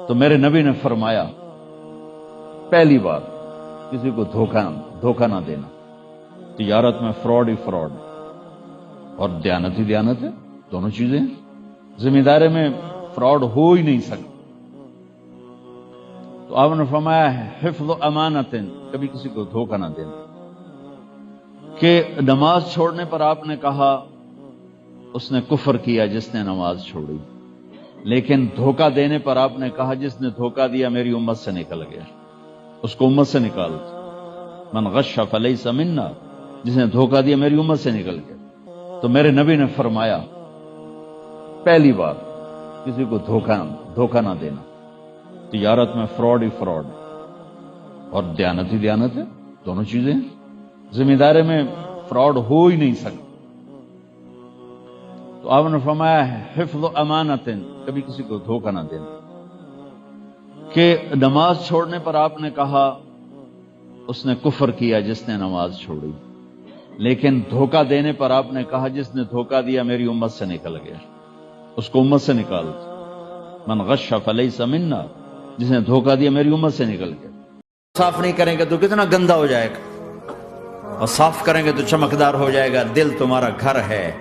تو میرے نبی نے فرمایا پہلی بار کسی کو دھوکہ نہ دینا۔ تجارت میں فراڈ ہی فراڈ اور دیانت ہی دیانت ہے، دونوں چیزیں ہیں۔ ذمہ داری میں فراڈ ہو ہی نہیں سکتا۔ تو آپ نے فرمایا حفظ امانت، کبھی کسی کو دھوکہ نہ دینا۔ کہ نماز چھوڑنے پر آپ نے کہا اس نے کفر کیا جس نے نماز چھوڑی، لیکن دھوکہ دینے پر آپ نے کہا جس نے دھوکہ دیا میری امت سے نکل گیا، اس کو امت سے نکال دو۔ من غش فلیس منا، جس نے دھوکہ دیا میری امت سے نکل گیا۔ تو میرے نبی نے فرمایا پہلی بار کسی کو دھوکہ نہ دینا۔ تجارت میں فراڈ ہی فراڈ اور دیانت ہی دیانت ہے، دونوں چیزیں ہیں۔ ذمہ داری میں فراڈ ہو ہی نہیں سکتا۔ تو آپ نے فرمایا حفظ امانت، کبھی کسی کو دھوکہ نہ دینا۔ کہ نماز چھوڑنے پر آپ نے کہا اس نے کفر کیا جس نے نماز چھوڑی، لیکن دھوکہ دینے پر آپ نے کہا جس نے دھوکہ دیا میری امت سے نکل گیا، اس کو امت سے نکال دو۔ من غش فلیس منا، جس نے دھوکہ دیا میری امت سے نکل گیا۔ صاف نہیں کریں گے تو کتنا گندا ہو جائے گا، اور صاف کریں گے تو چمکدار ہو جائے گا۔ دل تمہارا گھر ہے،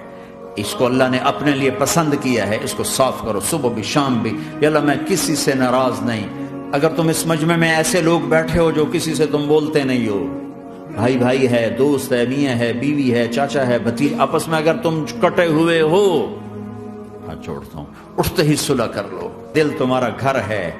اس کو اللہ نے اپنے لیے پسند کیا ہے، اس کو صاف کرو صبح بھی شام بھی۔ یا اللہ میں کسی سے ناراض نہیں۔ اگر تم اس مجمع میں ایسے لوگ بیٹھے ہو جو کسی سے تم بولتے نہیں ہو، بھائی بھائی ہے، دوست ہے، میاں ہے، بیوی ہے، چاچا ہے، بھتیجا، آپس میں اگر تم کٹے ہوئے ہو، ہاتھ چھوڑتا ہوں، اٹھتے ہی صلح کر لو۔ دل تمہارا گھر ہے،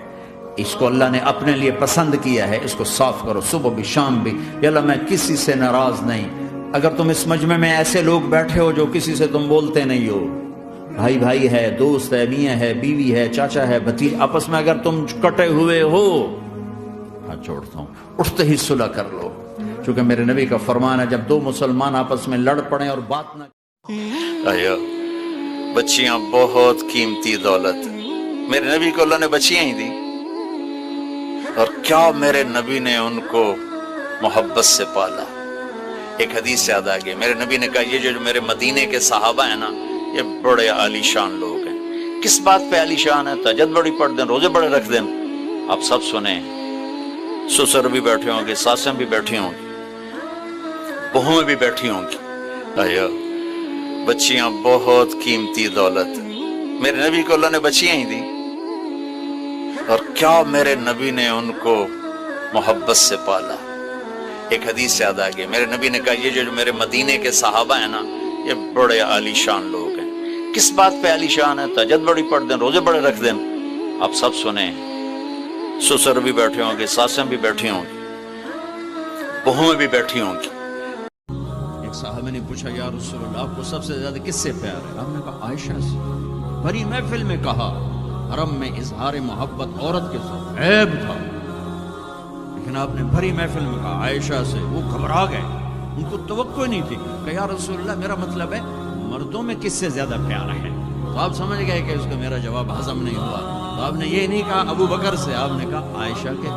اس کو اللہ نے اپنے لیے پسند کیا ہے، اس کو صاف کرو صبح بھی شام بھی۔ یا اللہ میں کسی سے ناراض نہیں۔ اگر تم اس مجمع میں ایسے لوگ بیٹھے ہو جو کسی سے تم بولتے نہیں ہو، بھائی بھائی ہے، دوست ہے، میاں ہے، بیوی ہے، چاچا ہے، بھتیجا، آپس میں اگر تم کٹے ہوئے ہو، ہاتھ چھوڑتا ہوں، اٹھتے ہی صلح کر لو۔ چونکہ میرے نبی کا فرمان ہے جب دو مسلمان آپس میں لڑ پڑیں اور بات نہ بچیاں بہت قیمتی دولت، میرے نبی کو اللہ نے بچیاں ہی دی، اور کیا میرے نبی نے ان کو محبت سے پالا۔ ایک حدیث یاد آ گئی، میرے نبی نے کہا یہ جو میرے مدینے کے صحابہ ہیں نا، یہ بڑے عالی شان لوگ ہیں۔ کس بات پہ عالی شان ہے؟ تہجد بڑی پڑھ دیں، روزے بڑے رکھ دیں۔ آپ سب سنیں، سسر بھی بیٹھے ہوں گے، ساسیں بھی بیٹھی ہوں گی، بہویں بھی بیٹھی ہوں گی۔ بچیاں بہت قیمتی دولت، میرے نبی کو اللہ نے بچیاں ہی دی، اور کیا میرے نبی نے ان کو محبت سے پالا۔ ایک حدیث یاد آ گئی، میرے نبی نے کہا یہ جو میرے مدینے کے صحابہ ہیں نا، یہ بڑے عالی شان لوگ ہیں۔ کس بات پہ عالی شان ہے؟ تہجد بڑی پڑھ دیں، روزے بڑے رکھ دیں۔ آپ سب سنیں، سسر بھی بیٹھے ہوں گے، ساسیں بھی بیٹھی ہوں گی، بہویں بھی بیٹھی ہوں گی۔ ایک صاحب نے پوچھا یا رسول اللہ آپ کو سب سے زیادہ کس سے پیار ہے؟ آپ نے کہا عائشہ سے۔ بڑی محفل میں کہا، حرم میں اظہار محبت عورت کے ساتھ عیب تھا، لیکن آپ نے بھری محفل میں کہا عائشہ سے۔ وہ گھبرا گئے، ان کو توقع نہیں تھی کہ یا رسول اللہ میرا مطلب ہے مردوں میں کس سے زیادہ پیار ہے؟ تو آپ سمجھ گئے کہ اس کو میرا جواب ہضم نہیں ہوا۔ تو آپ نے یہ نہیں کہا ابو بکر سے، آپ نے کہا عائشہ کے